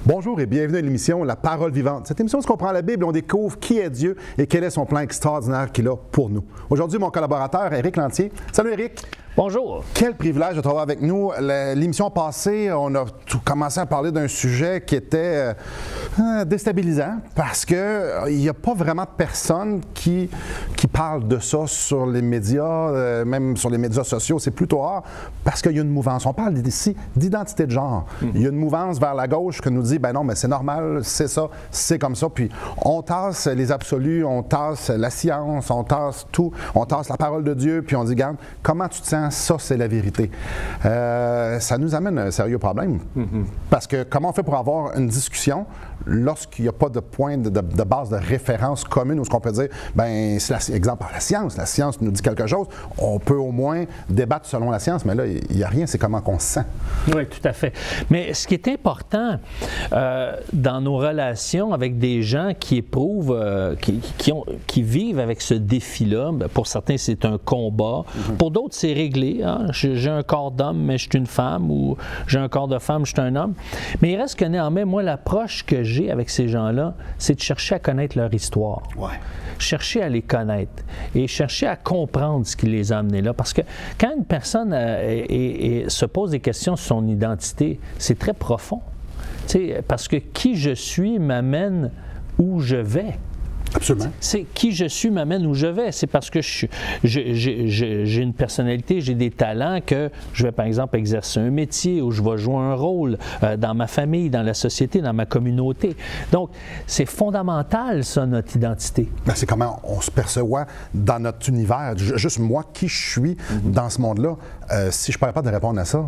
Bonjour et bienvenue à l'émission La Parole vivante. Cette émission, on comprend la Bible, on découvre qui est Dieu et quel est son plan extraordinaire qu'il a pour nous. Aujourd'hui, mon collaborateur, Éric Lantier. Salut Éric! Bonjour! Quel privilège de travailler avec nous. L'émission passée, on a commencé à parler d'un sujet qui était déstabilisant parce qu'il n'y a pas vraiment de personne qui parle de ça sur les médias, même sur les médias sociaux. C'est plutôt rare parce qu'il y a une mouvance. On parle ici d'identité de genre. Il y a une mouvance vers la gauche qui nous dit, ben non, mais c'est normal, c'est ça, c'est comme ça. Puis on tasse les absolus, on tasse la science, on tasse tout, on tasse la parole de Dieu, puis on dit, regarde, comment tu te sens? Ça, c'est la vérité. Ça nous amène à un sérieux problème. Parce que comment on fait pour avoir une discussion lorsqu'il n'y a pas de point de base de référence commune où ce qu'on peut dire, ben c'est exemple par la science nous dit quelque chose, on peut au moins débattre selon la science, mais là, il n'y a rien, c'est comment on se sent. Oui, tout à fait. Mais ce qui est important dans nos relations avec des gens qui éprouvent, qui vivent avec ce défi-là, ben, pour certains, c'est un combat, pour d'autres, c'est réglé. Hein? J'ai un corps d'homme, mais je suis une femme, ou j'ai un corps de femme, je suis un homme. Mais il reste que néanmoins, moi, l'approche que j'ai avec ces gens-là, c'est de chercher à connaître leur histoire. Ouais. Chercher à les connaître et chercher à comprendre ce qui les a amenés là. Parce que quand une personne se pose des questions sur son identité, c'est très profond. T'sais, parce que qui je suis m'amène où je vais. Absolument. C'est qui je suis m'amène où je vais. C'est parce que j'ai une personnalité, j'ai des talents que je vais, par exemple, exercer un métier ou je vais jouer un rôle dans ma famille, dans la société, dans ma communauté. Donc, c'est fondamental, ça, notre identité. Ben, c'est comment on se perçoit dans notre univers. Juste moi, qui je suis dans ce monde-là. Si je ne pourrais pas de répondre à ça,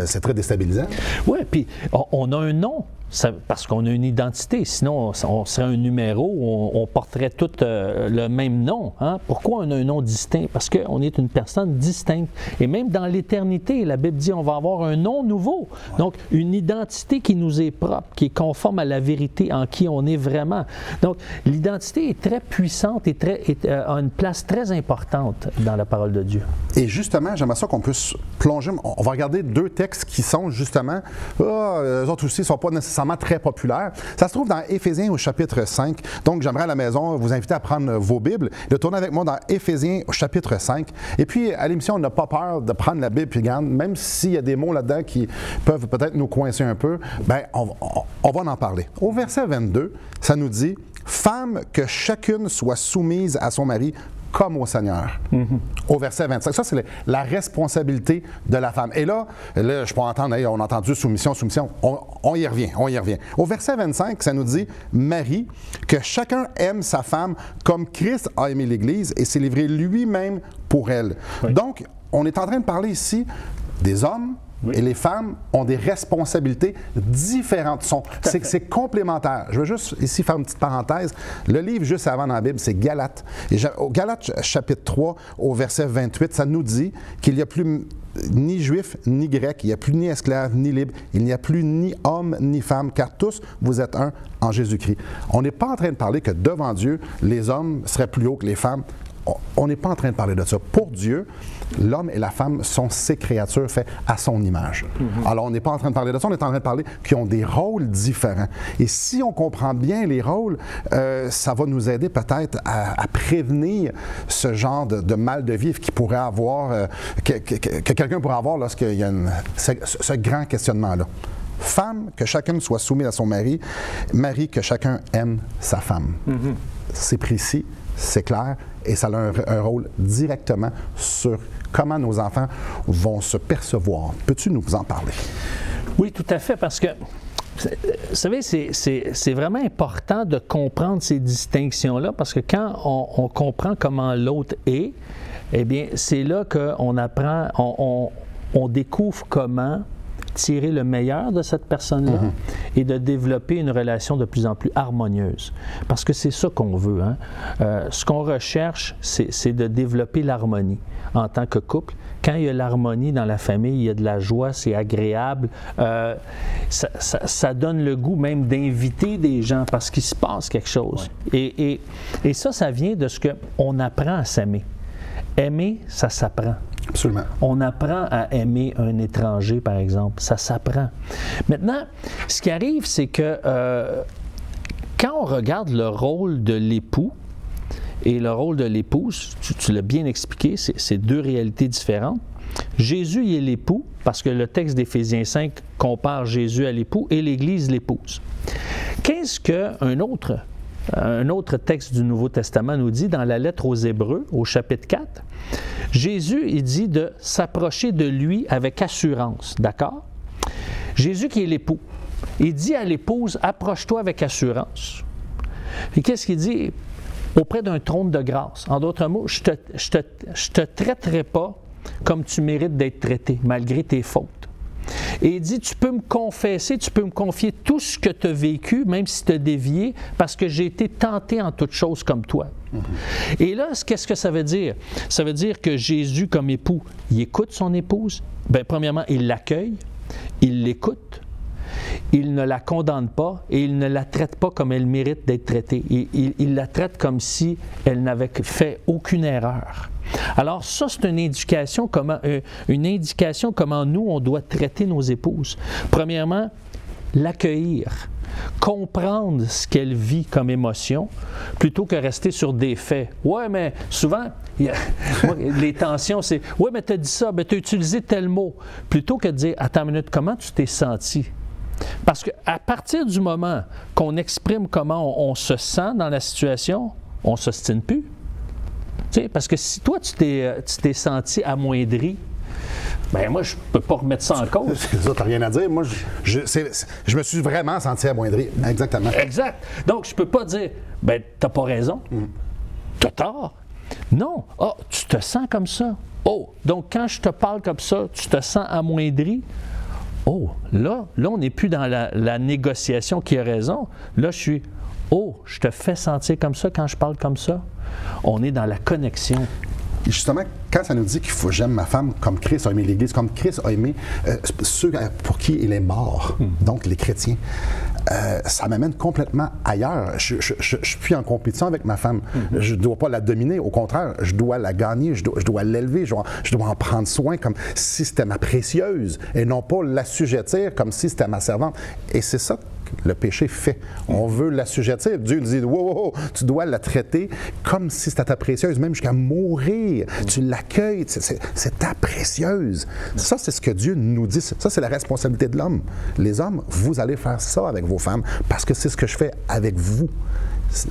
c'est très déstabilisant. Oui, puis on a un nom. Parce qu'on a une identité, sinon on serait un numéro, on porterait tous le même nom. Hein? Pourquoi on a un nom distinct? Parce qu'on est une personne distincte. Et même dans l'éternité, la Bible dit on va avoir un nom nouveau. Ouais. Donc, une identité qui nous est propre, qui est conforme à la vérité en qui on est vraiment. Donc, l'identité est très puissante et a une place très importante dans la parole de Dieu. Et justement, j'aimerais ça qu'on puisse plonger. On va regarder deux textes qui sont justement, eux autres aussi ne sont pas nécessairement très populaire. Ça se trouve dans Éphésiens au chapitre 5. Donc, j'aimerais à la maison vous inviter à prendre vos Bibles, de tourner avec moi dans Éphésiens au chapitre 5. Et puis, à l'émission, on n'a pas peur de prendre la Bible, puis regarde, même s'il y a des mots là-dedans qui peuvent peut-être nous coincer un peu, bien, on va en parler. Au verset 22, ça nous dit « Femme, que chacune soit soumise à son mari, comme au Seigneur. Au verset 25. Ça, c'est la responsabilité de la femme. Et là je peux entendre, on a entendu soumission. On y revient. Au verset 25, ça nous dit, Marie, que chacun aime sa femme comme Christ a aimé l'Église et s'est livré lui-même pour elle. Oui. Donc, on est en train de parler ici des hommes. Oui. Et les femmes ont des responsabilités différentes. C'est complémentaire. Je veux juste ici faire une petite parenthèse. Le livre juste avant dans la Bible, c'est Galates. Et au Galates chapitre 3, au verset 28, ça nous dit qu'il n'y a plus ni juif ni grec, il n'y a plus ni esclave ni libre, il n'y a plus ni homme ni femme, car tous vous êtes un en Jésus-Christ. On n'est pas en train de parler que devant Dieu, les hommes seraient plus hauts que les femmes. On n'est pas en train de parler de ça. Pour Dieu, l'homme et la femme sont ses créatures faites à son image. Alors, on n'est pas en train de parler de ça, on est en train de parler qu'ils ont des rôles différents. Et si on comprend bien les rôles, ça va nous aider peut-être à prévenir ce genre de mal de vivre qui pourrait avoir, que quelqu'un pourrait avoir lorsqu'il y a ce grand questionnement-là. Femme, que chacun soit soumis à son mari. Mari, que chacun aime sa femme. C'est précis, c'est clair, et ça a un rôle directement sur comment nos enfants vont se percevoir. Peux-tu nous en parler? Oui, tout à fait, parce que, vous savez, c'est vraiment important de comprendre ces distinctions-là, parce que quand on comprend comment l'autre est, eh bien, c'est là qu'on apprend, on découvre comment tirer le meilleur de cette personne-là et de développer une relation de plus en plus harmonieuse. Parce que c'est ça qu'on veut. Hein? Ce qu'on recherche, c'est de développer l'harmonie en tant que couple. Quand il y a l'harmonie dans la famille, il y a de la joie, c'est agréable. Ça donne le goût même d'inviter des gens parce qu'il se passe quelque chose. Ouais. Et ça vient de ce qu'on apprend à s'aimer. Aimer, ça s'apprend. Absolument. On apprend à aimer un étranger, par exemple. Ça s'apprend. Maintenant, ce qui arrive, c'est que quand on regarde le rôle de l'époux et le rôle de l'épouse, tu l'as bien expliqué, c'est deux réalités différentes. Jésus il est l'époux, parce que le texte d'Éphésiens 5 compare Jésus à l'époux et l'Église l'épouse. Qu'est-ce qu'un autre texte du Nouveau Testament nous dit dans la lettre aux Hébreux, au chapitre 4? Jésus, il dit de s'approcher de lui avec assurance, d'accord? Jésus qui est l'époux, il dit à l'épouse, approche-toi avec assurance. Et qu'est-ce qu'il dit? Auprès d'un trône de grâce. En d'autres mots, je te traiterai pas comme tu mérites d'être traité, malgré tes fautes. Et il dit, tu peux me confesser, tu peux me confier tout ce que tu as vécu, même si tu as dévié, parce que j'ai été tenté en toutes choses comme toi. Et là, qu'est-ce que ça veut dire? Ça veut dire que Jésus, comme époux, il écoute son épouse. Bien, premièrement, il l'accueille, il l'écoute, il ne la condamne pas et il ne la traite pas comme elle mérite d'être traitée. Il la traite comme si elle n'avait fait aucune erreur. Alors ça, c'est une indication comment nous, on doit traiter nos épouses. Premièrement, l'accueillir, comprendre ce qu'elle vit comme émotion, plutôt que rester sur des faits. Ouais, mais souvent, les tensions, c'est « Ouais, mais tu as dit ça, tu as utilisé tel mot. » Plutôt que de dire « Attends une minute, comment tu t'es senti? » Parce qu'à partir du moment qu'on exprime comment on se sent dans la situation, on ne s'ostine plus. Tu sais, parce que si toi, tu t'es senti amoindri, bien moi, je ne peux pas remettre ça en cause. Ça, tu n'as rien à dire. Moi, je me suis vraiment senti amoindri. Exactement. Exact. Donc, je ne peux pas dire, bien, tu n'as pas raison. Tu as tort. Non. Ah, tu te sens comme ça. Oh, donc quand je te parle comme ça, tu te sens amoindri. Oh, là on n'est plus dans la négociation qui a raison. Là, je suis, oh, je te fais sentir comme ça quand je parle comme ça. On est dans la connexion. Justement, quand ça nous dit qu'il faut que j'aime ma femme comme Christ a aimé l'Église, comme Christ a aimé ceux pour qui il est mort, donc les chrétiens, ça m'amène complètement ailleurs. Je suis en compétition avec ma femme. Je ne dois pas la dominer. Au contraire, je dois la gagner, je dois l'élever, je dois en prendre soin comme si c'était ma précieuse et non pas l'assujettir comme si c'était ma servante. Et c'est ça que le péché fait. On veut l'assujettir. Dieu nous dit, wow, tu dois la traiter comme si c'était ta précieuse, même jusqu'à mourir. Tu l'accueilles, c'est ta précieuse. Ça, c'est ce que Dieu nous dit. Ça, c'est la responsabilité de l'homme. Les hommes, vous allez faire ça avec vos femmes parce que c'est ce que je fais avec vous.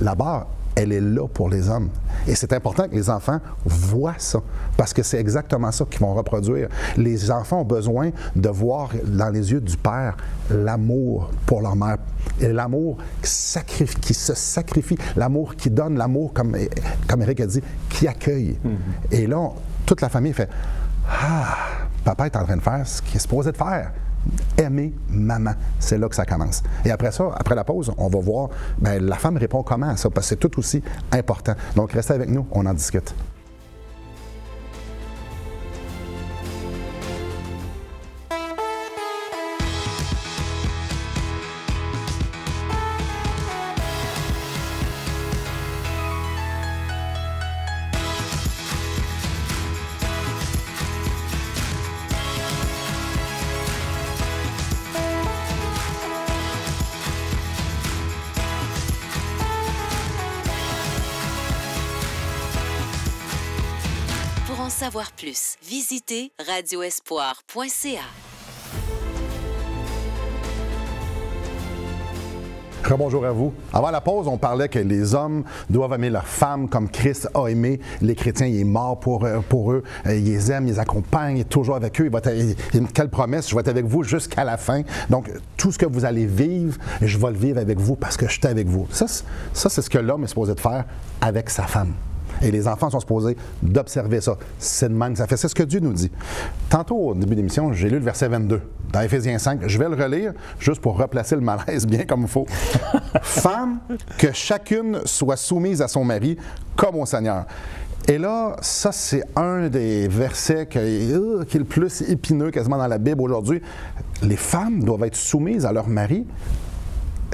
La barre, elle est là pour les hommes. Et c'est important que les enfants voient ça, parce que c'est exactement ça qu'ils vont reproduire. Les enfants ont besoin de voir dans les yeux du père l'amour pour leur mère. Et l'amour qui se sacrifie, l'amour qui donne, l'amour, comme Éric a dit, qui accueille. Et là, toute la famille fait « Ah, papa est en train de faire ce qu'il est supposé de faire. » Aimer maman, c'est là que ça commence. Et après ça, après la pause, on va voir, bien, la femme répond comment à ça, parce que c'est tout aussi important. Donc, restez avec nous, on en discute. Pour en savoir plus, visitez radioespoir.ca. Rebonjour à vous. Avant la pause, on parlait que les hommes doivent aimer leurs femmes comme Christ a aimé les chrétiens. Il est mort pour eux. Il les aime, il les accompagne, il est toujours avec eux. Quelle promesse, je vais être avec vous jusqu'à la fin. Donc, tout ce que vous allez vivre, je vais le vivre avec vous parce que je suis avec vous. Ça c'est ce que l'homme est supposé de faire avec sa femme. Et les enfants sont supposés d'observer ça. C'est de même que ça fait. C'est ce que Dieu nous dit. Tantôt, au début de l'émission, j'ai lu le verset 22 dans Éphésiens 5. Je vais le relire juste pour replacer le malaise bien comme il faut. Femme, que chacune soit soumise à son mari comme au Seigneur. Et là, ça, c'est un des versets qui est le plus épineux quasiment dans la Bible aujourd'hui. Les femmes doivent être soumises à leur mari.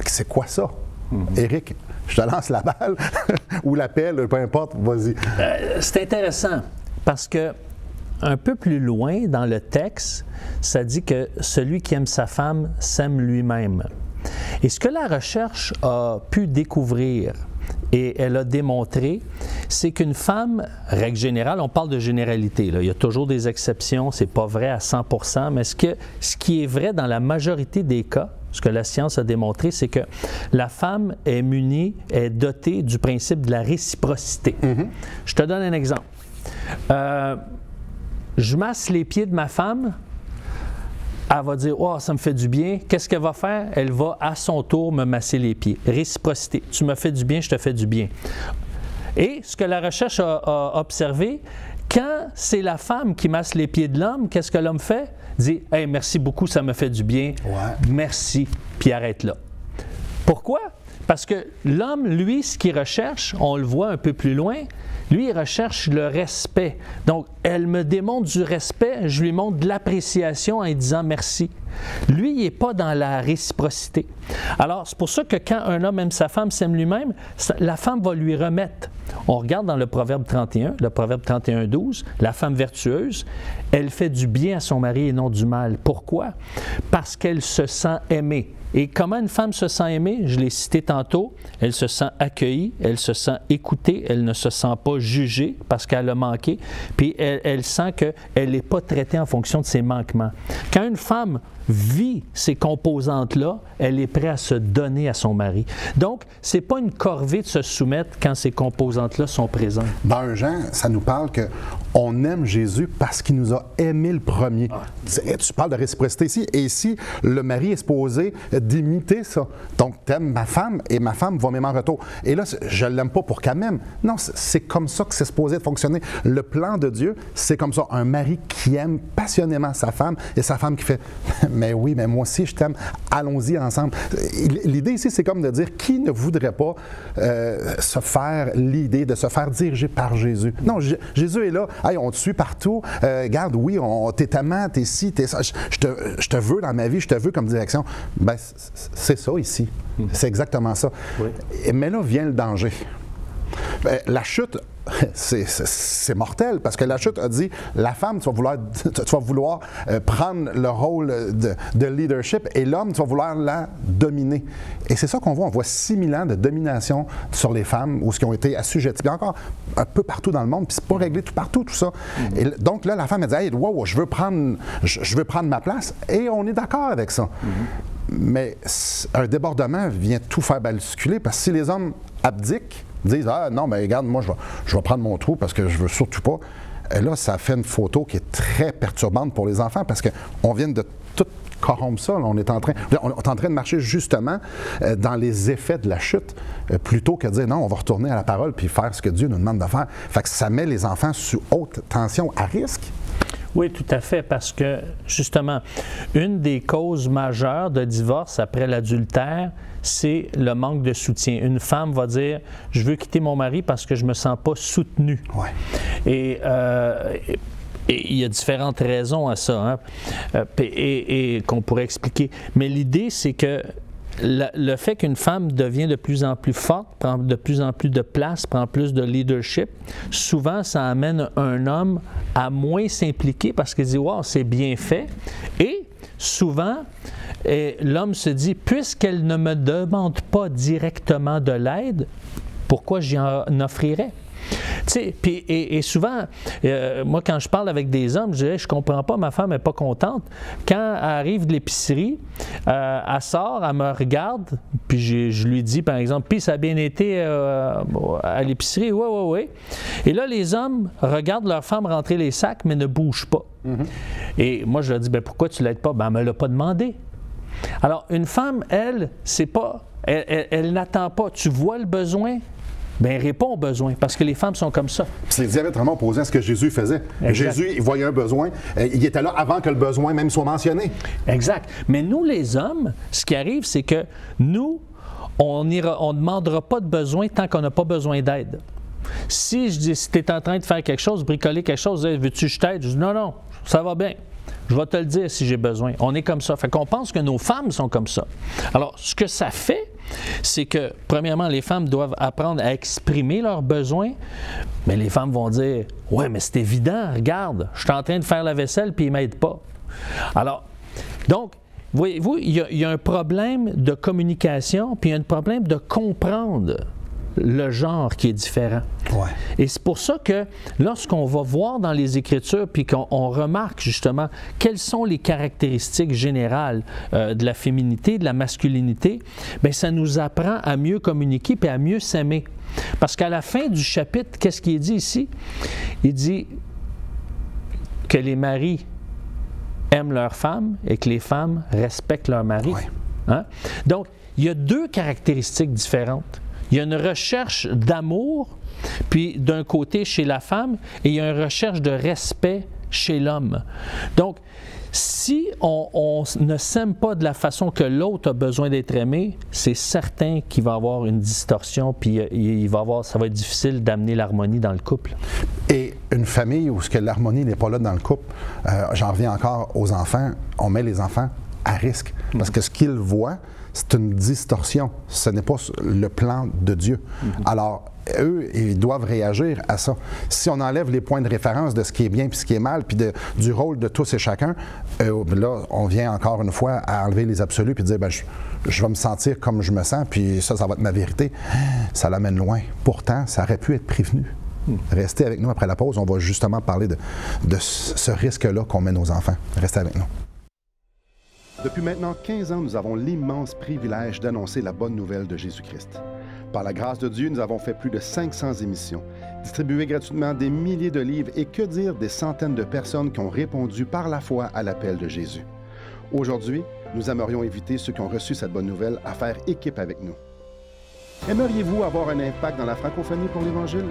C'est quoi ça? Éric, je te lance la balle ou l'appel, peu importe, vas-y. C'est intéressant parce que un peu plus loin dans le texte, ça dit que celui qui aime sa femme s'aime lui-même. Et ce que la recherche a pu découvrir, et elle a démontré, c'est qu'une femme, règle générale, on parle de généralité, là, il y a toujours des exceptions, c'est pas vrai à 100%, mais ce qui est vrai dans la majorité des cas, ce que la science a démontré, c'est que la femme est munie, est dotée du principe de la réciprocité. Je te donne un exemple. Je masse les pieds de ma femme, elle va dire « Oh, ça me fait du bien ». Qu'est-ce qu'elle va faire? Elle va à son tour me masser les pieds. Réciprocité. Tu me fais du bien, je te fais du bien. Et ce que la recherche a observé, quand c'est la femme qui masse les pieds de l'homme, qu'est-ce que l'homme fait? Dit « Hey, merci beaucoup, ça me fait du bien. Merci », puis arrête là. Pourquoi? Parce que l'homme, lui, ce qu'il recherche, on le voit un peu plus loin, lui, il recherche le respect. Donc, elle me démontre du respect, je lui montre de l'appréciation en lui disant merci. Lui, il n'est pas dans la réciprocité. Alors, c'est pour ça que quand un homme aime sa femme, s'aime lui-même, la femme va lui remettre. On regarde dans le Proverbe 31, le Proverbe 31:12, la femme vertueuse, elle fait du bien à son mari et non du mal. Pourquoi? Parce qu'elle se sent aimée. Et comment une femme se sent aimée? Je l'ai cité tantôt. Elle se sent accueillie, elle se sent écoutée, elle ne se sent pas jugée parce qu'elle a manqué, puis elle sent qu'elle n'est pas traitée en fonction de ses manquements. Quand une femme vit ces composantes-là, elle est prête à se donner à son mari. Donc, ce n'est pas une corvée de se soumettre quand ces composantes-là sont présentes. Dans Jean, ça nous parle qu'on aime Jésus parce qu'il nous a aimés le premier. Tu parles de réciprocité ici, et ici, le mari est supposé d'imiter ça. Donc, t'aimes ma femme et ma femme va m'aimer en retour. Et là, je ne l'aime pas pour qu'elle m'aime. Non, c'est comme ça que c'est supposé de fonctionner. Le plan de Dieu, c'est comme ça. Un mari qui aime passionnément sa femme et sa femme qui fait « Mais oui, mais moi aussi, je t'aime. Allons-y ensemble. » L'idée ici, c'est comme de dire qui ne voudrait pas se faire l'idée de se faire diriger par Jésus. Non, Jésus est là. Hey, on te suit partout. Regarde, oui, t'es amant, t'es ci, t'es ça. Je te veux dans ma vie, je te veux comme direction. Ben, c'est ça ici. C'est exactement ça. Oui. Mais là vient le danger. La chute, c'est mortel parce que la chute a dit la femme, tu vas vouloir prendre le rôle de leadership et l'homme, tu vas vouloir la dominer. Et c'est ça qu'on voit. On voit 6000 ans de domination sur les femmes ou ce qui ont été assujettis. Puis encore un peu partout dans le monde, puis c'est pas réglé tout partout, tout ça. Et donc là, la femme, elle dit hey, wow, je veux prendre ma place. Et on est d'accord avec ça. Mais un débordement vient tout faire basculer parce que si les hommes abdiquent, disent « Ah non, mais regarde, moi, je vais prendre mon trou parce que je veux surtout pas. » Et là, ça fait une photo qui est très perturbante pour les enfants parce qu'on vient de tout corrompre ça. Là. On est en train de marcher justement dans les effets de la chute plutôt que de dire « Non, on va retourner à la parole puis faire ce que Dieu nous demande de faire. » Fait que ça met les enfants sous haute tension, à risque. Oui, tout à fait, parce que, justement, une des causes majeures de divorce après l'adultère, c'est le manque de soutien. Une femme va dire « Je veux quitter mon mari parce que je ne me sens pas soutenue. Ouais. » Et il y a différentes raisons à ça, hein, et qu'on pourrait expliquer. Mais l'idée, c'est que le fait qu'une femme devient de plus en plus forte, prend de plus en plus de place, prend plus de leadership, souvent ça amène un homme à moins s'impliquer parce qu'il dit « Wow, c'est bien fait ». Et souvent, l'homme se dit « Puisqu'elle ne me demande pas directement de l'aide, pourquoi j'y en offrirais ?» Tu sais, puis, et souvent, moi, quand je parle avec des hommes, je dis « Je comprends pas, ma femme n'est pas contente. » Quand elle arrive de l'épicerie, elle sort, elle me regarde, puis je lui dis, par exemple, « Puis ça a bien été à l'épicerie? » « Oui, oui, oui. » Et là, les hommes regardent leur femme rentrer les sacs, mais ne bougent pas. Et moi, je leur dis, « Pourquoi tu ne l'aides pas? » « Elle ne me l'a pas demandé. » Alors, une femme, elle, c'est pas, elle n'attend pas. Tu vois le besoin? Bien, réponds aux besoins, parce que les femmes sont comme ça. C'est diamétralement opposé à ce que Jésus faisait. Exact. Jésus, il voyait un besoin, il était là avant que le besoin même soit mentionné. Exact. Mais nous, les hommes, ce qui arrive, c'est que nous, on ne demandera pas de besoin tant qu'on n'a pas besoin d'aide. Si je dis, si tu es en train de faire quelque chose, bricoler quelque chose, veux-tu que je t'aide? Je dis, non, non, ça va bien. Je vais te le dire si j'ai besoin. On est comme ça. Fait qu'on pense que nos femmes sont comme ça. Alors, ce que ça fait, c'est que, premièrement, les femmes doivent apprendre à exprimer leurs besoins, mais les femmes vont dire « Ouais, mais c'est évident, regarde, je suis en train de faire la vaisselle puis il ne m'aide pas. » Alors, donc, voyez-vous, il y a un problème de communication, puis il y a un problème de comprendre le genre qui est différent. Ouais. Et c'est pour ça que lorsqu'on va voir dans les Écritures, puis qu'on remarque justement quelles sont les caractéristiques générales de la féminité, de la masculinité, bien, ça nous apprend à mieux communiquer et à mieux s'aimer. Parce qu'à la fin du chapitre, qu'est-ce qui est dit ici? Il dit que les maris aiment leurs femmes et que les femmes respectent leurs maris. Ouais. Hein? Donc, il y a deux caractéristiques différentes. Il y a une recherche d'amour, puis d'un côté chez la femme, et il y a une recherche de respect chez l'homme. Donc, si on ne s'aime pas de la façon que l'autre a besoin d'être aimé, c'est certain qu'il va y avoir une distorsion, puis ça va être difficile d'amener l'harmonie dans le couple. Et une famille où l'harmonie n'est pas là dans le couple, j'en reviens encore aux enfants, on met les enfants à risque. Parce que ce qu'ils voient, c'est une distorsion. Ce n'est pas le plan de Dieu. Alors, eux, ils doivent réagir à ça. Si on enlève les points de référence de ce qui est bien et ce qui est mal, puis du rôle de tous et chacun, là, on vient encore une fois à enlever les absolus puis dire, bien, je vais me sentir comme je me sens, puis ça va être ma vérité. Ça l'amène loin. Pourtant, ça aurait pu être prévenu. Restez avec nous après la pause. On va justement parler de ce risque-là qu'on met nos enfants. Restez avec nous. Depuis maintenant 15 ans, nous avons l'immense privilège d'annoncer la bonne nouvelle de Jésus-Christ. Par la grâce de Dieu, nous avons fait plus de 500 émissions, distribué gratuitement des milliers de livres et que dire des centaines de personnes qui ont répondu par la foi à l'appel de Jésus. Aujourd'hui, nous aimerions inviter ceux qui ont reçu cette bonne nouvelle à faire équipe avec nous. Aimeriez-vous avoir un impact dans la francophonie pour l'Évangile?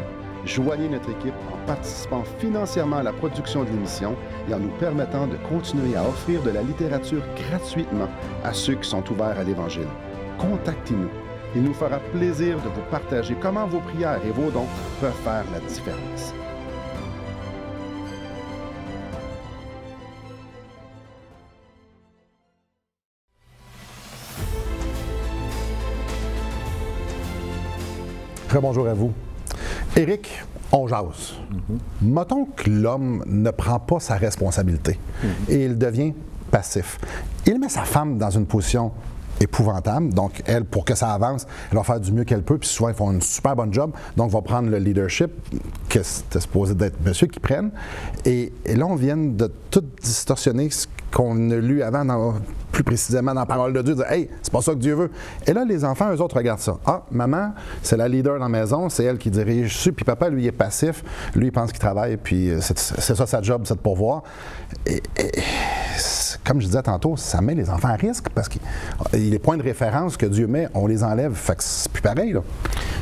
Joignez notre équipe en participant financièrement à la production de l'émission et en nous permettant de continuer à offrir de la littérature gratuitement à ceux qui sont ouverts à l'Évangile. Contactez-nous. Il nous fera plaisir de vous partager comment vos prières et vos dons peuvent faire la différence. Bonjour à vous. Éric, on jase. Mettons que l'homme ne prend pas sa responsabilité et il devient passif. Il met sa femme dans une position épouvantable. Donc, elle, pour que ça avance, elle va faire du mieux qu'elle peut. Puis souvent, ils font une super bonne job. Donc, va prendre le leadership, que c'était supposé d'être monsieur qui prenne. Et là, on vient de tout distorsionner ce qu'on a lu avant, plus précisément dans la parole de Dieu, de dire « Hey, c'est pas ça que Dieu veut. » Et là, les enfants, eux autres, regardent ça. Ah, maman, c'est la leader dans la maison, c'est elle qui dirige dessus. Puis papa, lui, il est passif. Lui, il pense qu'il travaille. Puis c'est ça sa job, c'est de pourvoir. Et comme je disais tantôt, ça met les enfants à risque parce que les points de référence que Dieu met, on les enlève. Fait que c'est plus pareil, là.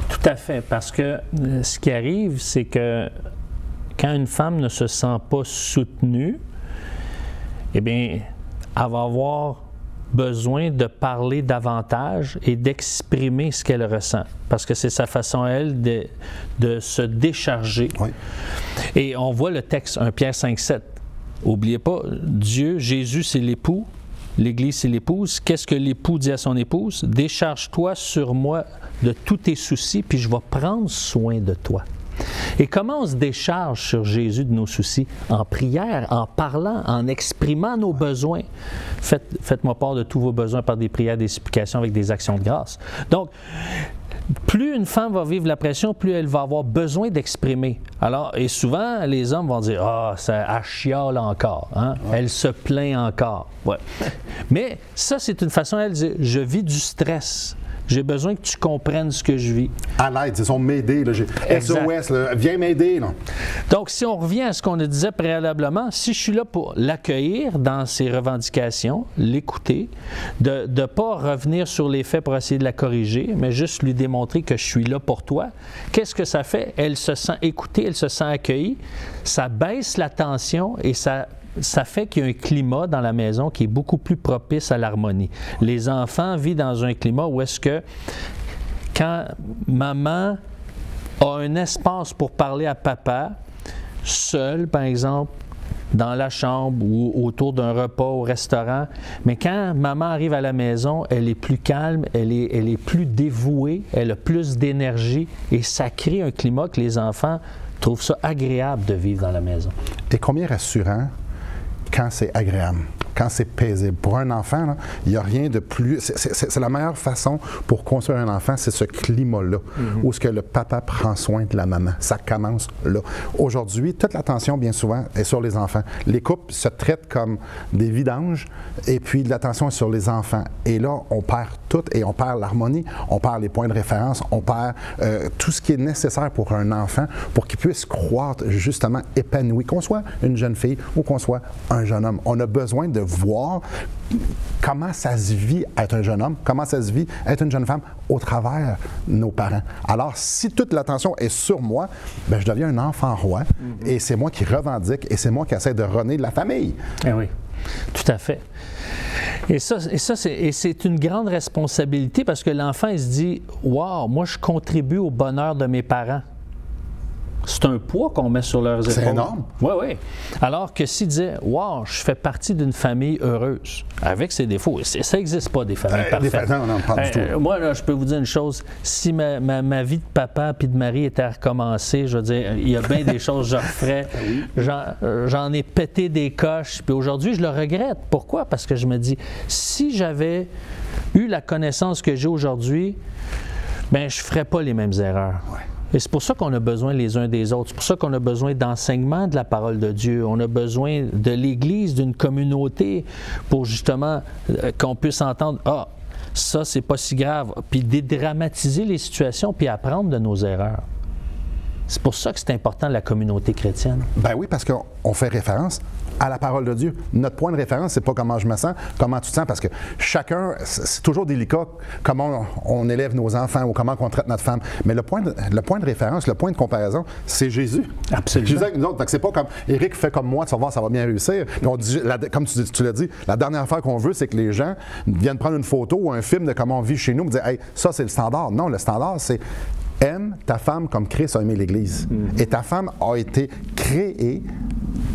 Tout à fait, parce que ce qui arrive, c'est que quand une femme ne se sent pas soutenue, eh bien, elle va avoir besoin de parler davantage et d'exprimer ce qu'elle ressent. Parce que c'est sa façon, à elle, de se décharger. Oui. Et on voit le texte, 1 Pierre 5,7. N'oubliez pas, Dieu, Jésus, c'est l'époux. L'Église, c'est l'épouse. Qu'est-ce que l'époux dit à son épouse? Décharge-toi sur moi de tous tes soucis, puis je vais prendre soin de toi. Et comment on se décharge sur Jésus de nos soucis? En prière, en parlant, en exprimant nos besoins. Faites-moi part de tous vos besoins par des prières, des supplications avec des actions de grâce. Donc, plus une femme va vivre la pression, plus elle va avoir besoin d'exprimer. Alors, et souvent, les hommes vont dire « Ah, elle chiale encore, hein? Ouais. Elle se plaint encore. » Ouais. Mais ça, c'est une façon, elle dit « Je vis du stress. » J'ai besoin que tu comprennes ce que je vis. À l'aide, ils sont m'aider. SOS, là, viens m'aider. Là. Donc, si on revient à ce qu'on disait préalablement, si je suis là pour l'accueillir dans ses revendications, l'écouter, de ne pas revenir sur les faits pour essayer de la corriger, mais juste lui démontrer que je suis là pour toi, qu'est-ce que ça fait? Elle se sent écoutée, elle se sent accueillie, ça baisse la tension et ça fait qu'il y a un climat dans la maison qui est beaucoup plus propice à l'harmonie. Les enfants vivent dans un climat où est-ce que quand maman a un espace pour parler à papa, seul par exemple, dans la chambre ou autour d'un repas au restaurant. Mais quand maman arrive à la maison, elle est plus calme, elle est plus dévouée, elle a plus d'énergie et ça crée un climat que les enfants trouvent ça agréable de vivre dans la maison. Et combien rassurant quand c'est agréable, quand c'est paisible. Pour un enfant, il n'y a rien de plus... C'est la meilleure façon pour construire un enfant, c'est ce climat-là, où est-ce que le papa prend soin de la maman. Ça commence là. Aujourd'hui, toute l'attention, bien souvent, est sur les enfants. Les couples se traitent comme des vidanges, et puis l'attention est sur les enfants. Et là, on perd tout, et on perd l'harmonie, on perd les points de référence, on perd tout ce qui est nécessaire pour un enfant, pour qu'il puisse croître justement épanoui, qu'on soit une jeune fille ou qu'on soit un jeune homme. On a besoin de voir comment ça se vit être un jeune homme, comment ça se vit être une jeune femme au travers nos parents. Alors, si toute l'attention est sur moi, bien, je deviens un enfant roi et c'est moi qui revendique et c'est moi qui essaie de renaître de la famille. Eh oui, tout à fait. Et c'est une grande responsabilité parce que l'enfant, il se dit « Wow, moi, je contribue au bonheur de mes parents. » C'est un poids qu'on met sur leurs épaules. C'est énorme. Oui, oui. Alors que s'ils disaient « Wow, je fais partie d'une famille heureuse », avec ses défauts, ça n'existe pas des familles parfaites. Non, pas du tout. Moi, là, je peux vous dire une chose, si ma vie de papa puis de mari était à recommencer, je veux dire, il y a bien des choses que je referais. J'en ai pété des coches, puis aujourd'hui, je le regrette. Pourquoi? Parce que je me dis, si j'avais eu la connaissance que j'ai aujourd'hui, bien, je ne ferais pas les mêmes erreurs. Ouais. Et c'est pour ça qu'on a besoin les uns des autres. C'est pour ça qu'on a besoin d'enseignement de la parole de Dieu. On a besoin de l'Église, d'une communauté pour justement qu'on puisse entendre « Ah, ça, c'est pas si grave », puis dédramatiser les situations, puis apprendre de nos erreurs. C'est pour ça que c'est important la communauté chrétienne. Ben oui, parce qu'on fait référence à la parole de Dieu. Notre point de référence, c'est pas comment je me sens, comment tu te sens, parce que chacun, c'est toujours délicat comment on élève nos enfants ou comment on traite notre femme. Mais le point de référence, le point de comparaison, c'est Jésus. Absolument. Jésus avec nous autres. Fait que c'est pas comme Éric fait comme moi, tu vas voir, ça va bien réussir. Mais on dit, comme tu l'as dit, la dernière affaire qu'on veut, c'est que les gens viennent prendre une photo ou un film de comment on vit chez nous, et dire, hey, ça, c'est le standard. Non, le standard, c'est aime ta femme comme Christ a aimé l'Église. Et ta femme a été créée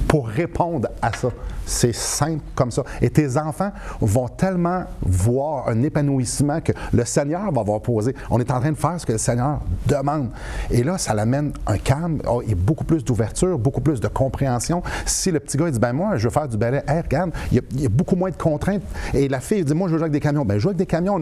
pour répondre à ça. C'est simple comme ça. Et tes enfants vont tellement voir un épanouissement que le Seigneur va avoir posé. On est en train de faire ce que le Seigneur demande. Et là, ça l'amène un calme et beaucoup plus d'ouverture, beaucoup plus de compréhension. Si le petit gars il dit, ben moi, je veux faire du ballet, hey, regarde, il y a beaucoup moins de contraintes. Et la fille dit, moi, je veux jouer avec des camions. Ben, jouer avec des camions,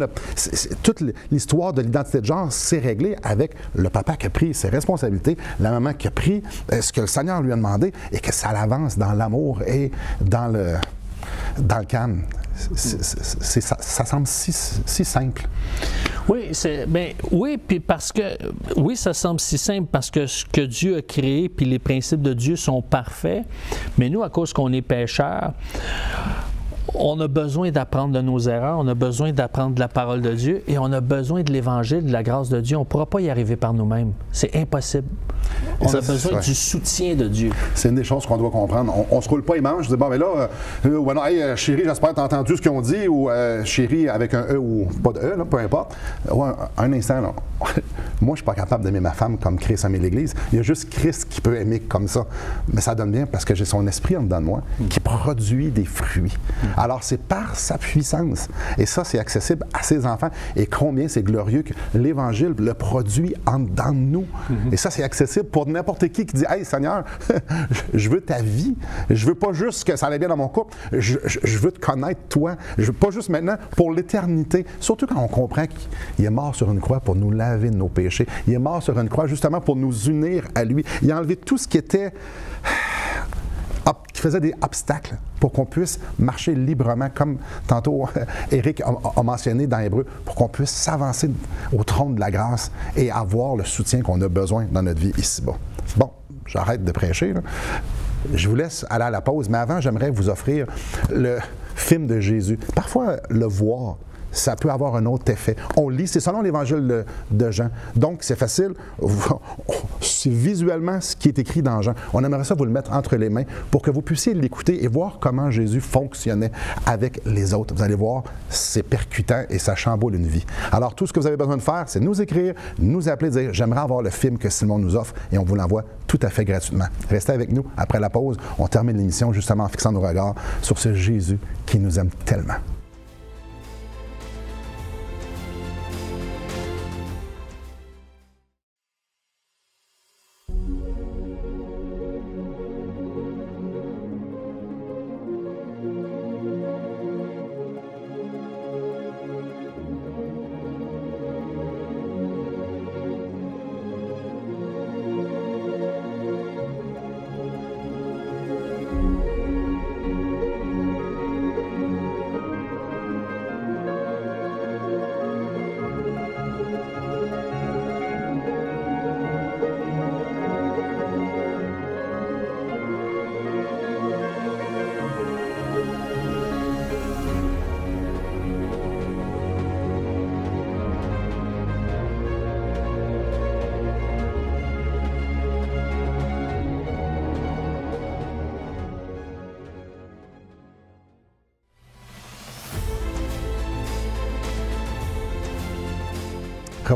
toute l'histoire de l'identité de genre, c'est réglé avec le papa qui a pris ses responsabilités, la maman qui a pris ce que le Seigneur lui a demandé et que ça l'avance dans l'amour et dans le calme. Ça semble si simple. Oui, puis parce que oui, ça semble si simple parce que ce que Dieu a créé puis les principes de Dieu sont parfaits, mais nous, à cause qu'on est pécheurs, on a besoin d'apprendre de nos erreurs, on a besoin d'apprendre de la parole de Dieu et on a besoin de l'Évangile, de la grâce de Dieu. On ne pourra pas y arriver par nous-mêmes. C'est impossible. On a besoin du soutien de Dieu. C'est une des choses qu'on doit comprendre. On ne se roule pas les manches. Je dis, bon, mais là, non, hey, chérie, j'espère que tu as entendu ce qu'ils ont dit, ou chérie avec un E ou pas de E, là, peu importe. Ouais, un instant, là. Moi, je ne suis pas capable d'aimer ma femme comme Christ aimait l'Église. Il y a juste Christ qui peut aimer comme ça. Mais ça donne bien parce que j'ai son esprit en dedans de moi qui produit des fruits. Alors, c'est par sa puissance. Et ça, c'est accessible à ses enfants. Et combien c'est glorieux que l'Évangile le produit en dedans de nous. Et ça, c'est accessible pour n'importe qui dit « Hey, Seigneur, je veux ta vie. Je veux pas juste que ça allait bien dans mon couple. Je veux te connaître, toi. Je veux pas juste maintenant, pour l'éternité. » Surtout quand on comprend qu'il est mort sur une croix pour nous laver de nos péchés. Il est mort sur une croix justement pour nous unir à lui. Il a enlevé tout ce qui était... qui faisait des obstacles pour qu'on puisse marcher librement, comme tantôt Éric a mentionné dans Hébreu, pour qu'on puisse s'avancer au trône de la grâce et avoir le soutien qu'on a besoin dans notre vie ici-bas. Bon, j'arrête de prêcher, là. Je vous laisse aller à la pause, mais avant, j'aimerais vous offrir le film de Jésus. Parfois, le voir, ça peut avoir un autre effet. On lit, c'est selon l'Évangile de Jean. Donc, c'est facile. c'est visuellement ce qui est écrit dans Jean. On aimerait ça vous le mettre entre les mains pour que vous puissiez l'écouter et voir comment Jésus fonctionnait avec les autres. Vous allez voir, c'est percutant et ça chamboule une vie. Alors, tout ce que vous avez besoin de faire, c'est nous écrire, nous appeler, dire « J'aimerais avoir le film que Simon nous offre » et on vous l'envoie tout à fait gratuitement. Restez avec nous. Après la pause, on termine l'émission justement en fixant nos regards sur ce Jésus qui nous aime tellement.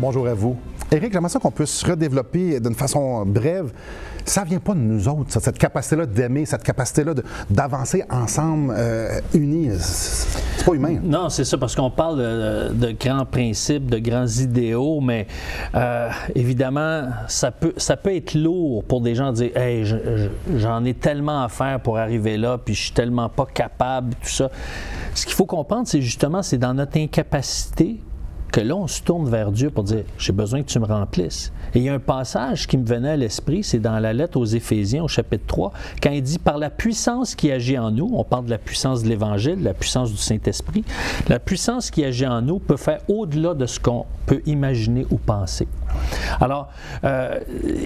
Bonjour à vous. Éric, j'aimerais ça qu'on puisse redévelopper d'une façon brève. Ça ne vient pas de nous autres, cette capacité-là d'aimer, cette capacité-là d'avancer ensemble, unis. C'est pas humain. Non, c'est ça, parce qu'on parle de grands principes, de grands idéaux, mais évidemment, ça peut être lourd pour des gens de dire « Hey, j'en ai tellement à faire pour arriver là, puis je suis tellement pas capable, tout ça. » Ce qu'il faut comprendre, c'est justement, c'est dans notre incapacité que là, on se tourne vers Dieu pour dire « J'ai besoin que tu me remplisses ». Et il y a un passage qui me venait à l'esprit, c'est dans la lettre aux Éphésiens, au chapitre 3, quand il dit « Par la puissance qui agit en nous », on parle de la puissance de l'Évangile, la puissance du Saint-Esprit, la puissance qui agit en nous peut faire au-delà de ce qu'on peut imaginer ou penser. Alors,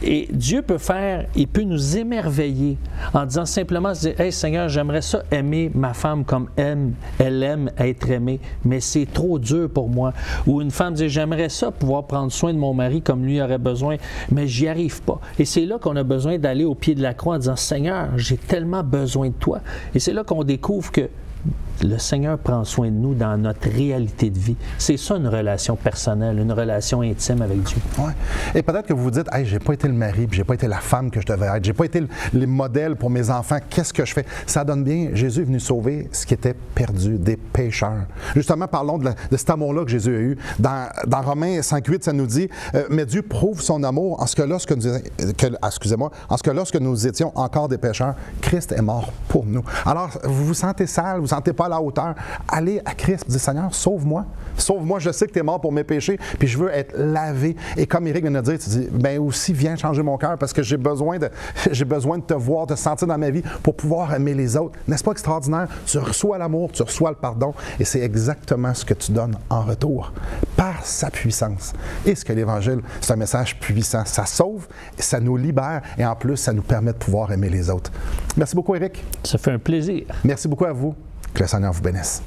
et Dieu peut faire, il peut nous émerveiller en disant simplement, « Hey Seigneur, j'aimerais ça aimer ma femme comme elle aime être aimée, mais c'est trop dur pour moi. » Ou une femme dit, « J'aimerais ça pouvoir prendre soin de mon mari comme lui aurait besoin, mais j'y arrive pas. » Et c'est là qu'on a besoin d'aller au pied de la croix en disant, « Seigneur, j'ai tellement besoin de toi. » Et c'est là qu'on découvre que le Seigneur prend soin de nous dans notre réalité de vie. C'est ça une relation personnelle, une relation intime avec Dieu. Ouais. Et peut-être que vous vous dites, « Hey, j'ai pas été le mari, puis j'ai pas été la femme que je devais être, j'ai pas été les modèles pour mes enfants, qu'est-ce que je fais? » Ça donne bien, Jésus est venu sauver ce qui était perdu, des pécheurs. Justement, parlons de cet amour-là que Jésus a eu. Dans Romains 5,8, ça nous dit, « Mais Dieu prouve son amour en ce que lorsque nous étions encore des pécheurs, Christ est mort pour nous. » Alors, vous vous sentez sale, vous ne sentez pas à la hauteur, allez à Christ, dites, Seigneur, sauve-moi. Sauve-moi, je sais que tu es mort pour mes péchés, puis je veux être lavé. Et comme Éric vient de dire, tu dis, bien aussi, viens changer mon cœur parce que j'ai besoin de te voir, de te sentir dans ma vie pour pouvoir aimer les autres. N'est-ce pas extraordinaire? Tu reçois l'amour, tu reçois le pardon, et c'est exactement ce que tu donnes en retour, par sa puissance. Et ce que l'Évangile, c'est un message puissant. Ça sauve, ça nous libère, et en plus, ça nous permet de pouvoir aimer les autres. Merci beaucoup, Éric. Ça fait un plaisir. Merci beaucoup à vous. Que le Seigneur vous bénisse.